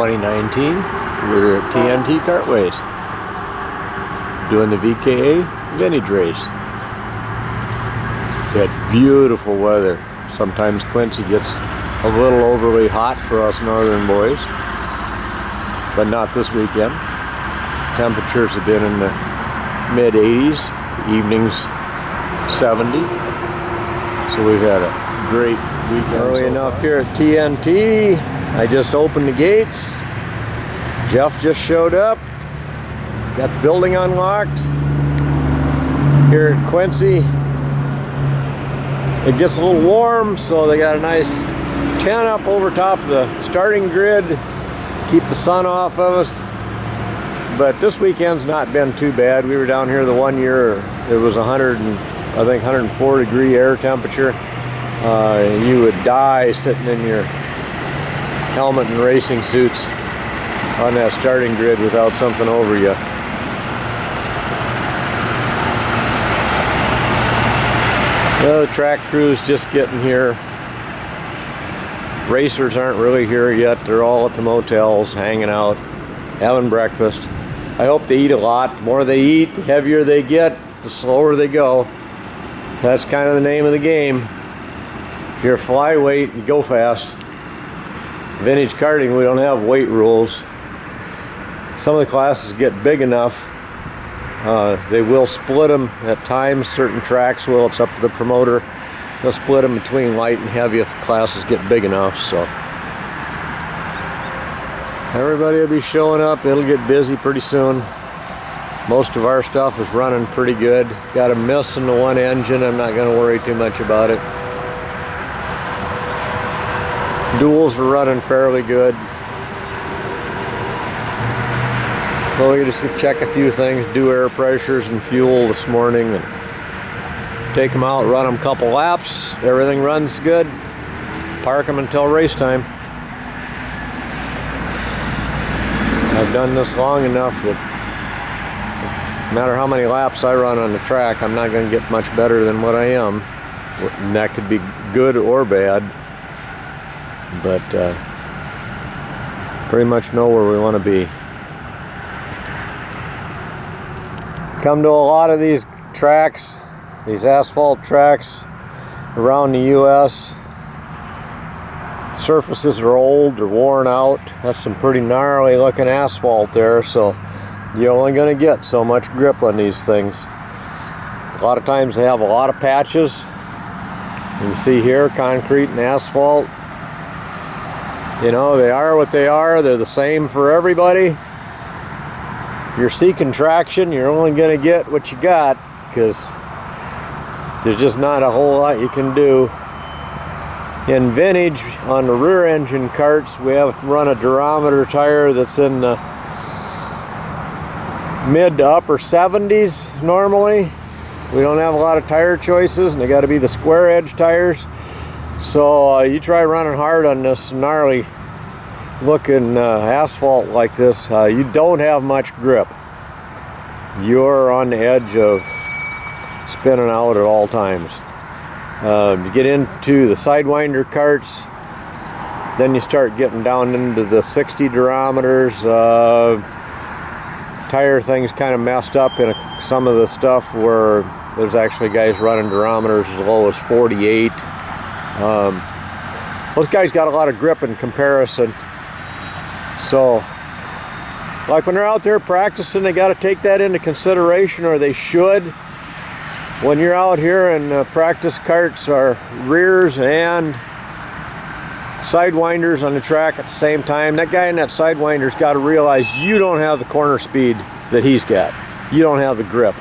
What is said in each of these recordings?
2019, we're at TNT Kartways doing the VKA Vintage Race. We had beautiful weather. Sometimes Quincy gets a little overly hot for us northern boys, but not this weekend. Temperatures have been in the mid 80s, evenings 70. So we've had a great weekend. Early enough here at TNT. I just opened the gates. Jeff just showed up. Got the building unlocked. Here at Quincy, it gets a little warm, so they got a nice tent up over top of the starting grid, keep the sun off of us. But this weekend's not been too bad. We were down here the one year, it was 104 degree air temperature. And you would die sitting in your helmet and racing suits on that starting grid without something over you. Well, the track crew's just getting here. Racers aren't really here yet. They're all at the motels, hanging out, having breakfast. I hope they eat a lot. The more they eat, the heavier they get, the slower they go. That's kind of the name of the game. If you're a flyweight, you go fast. Vintage karting, we don't have weight rules. Some of the classes get big enough. They will split them at times. Certain tracks will. It's up to the promoter. They'll split them between light and heavy if the classes get big enough. So everybody will be showing up. It'll get busy pretty soon. Most of our stuff is running pretty good. Got a miss in the one engine. I'm not going to worry too much about it. Duals are running fairly good. So we just check a few things, do air pressures and fuel this morning, and take them out, run them a couple laps. Everything runs good. Park them until race time. I've done this long enough that no matter how many laps I run on the track, I'm not going to get much better than what I am. And that could be good or bad. But pretty much know where we want to be. Come to a lot of these tracks, these asphalt tracks around the U.S. Surfaces are old, they're worn out. That's some pretty gnarly looking asphalt there, so you're only going to get so much grip on these things. A lot of times they have a lot of patches. You can see here, concrete and asphalt. You know, they are what they are. They're the same for everybody. If you're seeking traction, you're only going to get what you got, because there's just not a whole lot you can do. In vintage, on the rear engine carts, we have to run a durometer tire that's in the mid to upper 70s normally. We don't have a lot of tire choices, and they got to be the square edge tires. So you try running hard on this gnarly looking asphalt like this, you don't have much grip. You're on the edge of spinning out at all times. You get into the sidewinder carts, then you start getting down into the 60 durometers. Tire things kind of messed up in some of the stuff where there's actually guys running durometers as low as 48. Those guys got a lot of grip in comparison. So, like when they're out there practicing, they got to take that into consideration, or they should. When you're out here and practice carts are rears and sidewinders on the track at the same time, that guy in that sidewinder's got to realize you don't have the corner speed that he's got. You don't have the grip.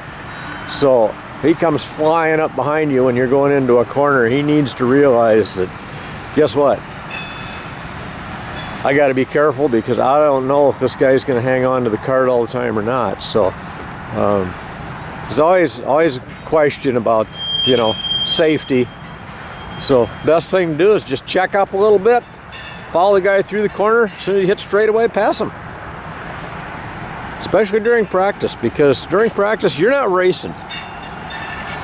So he comes flying up behind you when you're going into a corner. He needs to realize that, guess what? I got to be careful, because I don't know if this guy's going to hang on to the cart all the time or not. So there's always a question about, you know, safety. So best thing to do is just check up a little bit, follow the guy through the corner. As soon as he hits straight away, pass him. Especially during practice, because during practice you're not racing.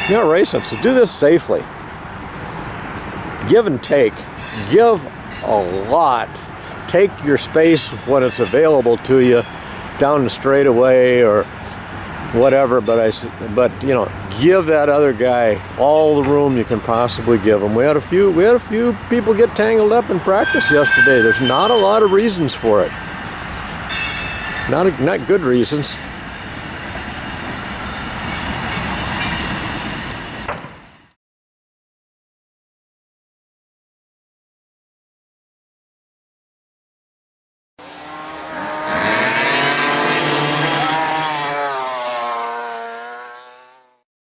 You're not racing, so do this safely. Give and take. Give a lot take your space when it's available to you down the straightaway or whatever, but you know, give that other guy all the room you can possibly give him. We had a few people get tangled up in practice yesterday. There's not a lot of reasons for it. Not good reasons.